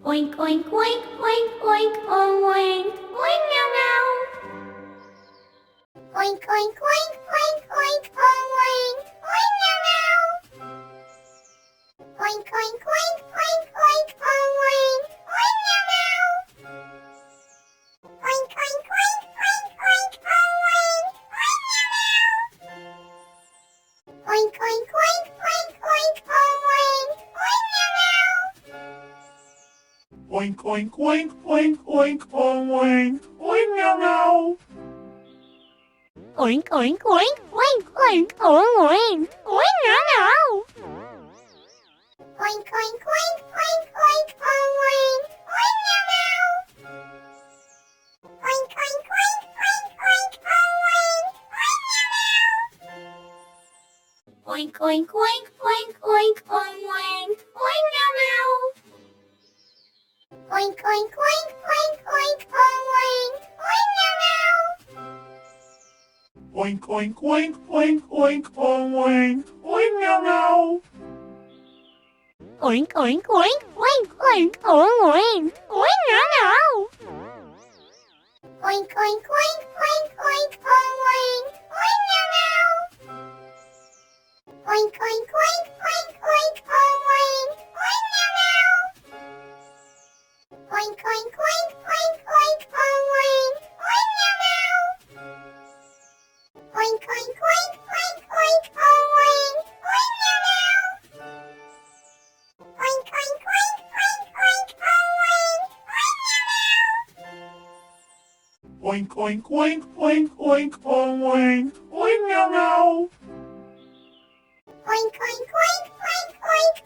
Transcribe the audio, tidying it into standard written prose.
Oink oink oink oink oink oink oink meow meow. Oink oink oink oink oink oink oink meow meow. Oink oink oink oink oink oink oink meow meow. Oink oink oink oink oink oink oink meow meow. Oink oink oink oink oink oink oink meow meow. Oink oink oink oink oink oink oink meow meow. Oink oink oink oink oink oink oink meow meow. Oink oink oink oink oink oink oink meow meow. Oink oink oink oink oink oink oink meow meow. Oink oink oink oink oink oink oink meow meow. Oink oink oink oink oink oink oink meow meow. Oink oink oink oink oink oink oink meow meow. Oink oink oink oink oink oink oink meow meow. Oink oink oink oink oink oink oink meow meow. Oink oink oink oink oink oink oink meow meow. Oink oink oink oink oink oink oink meow meow. Oink oink oink oink oink oink oink meow meow. Oink oink oink oink oink oink oink meow meow. Oink oink oink oink oink oink oink meow meow. Oink oink oink oink oink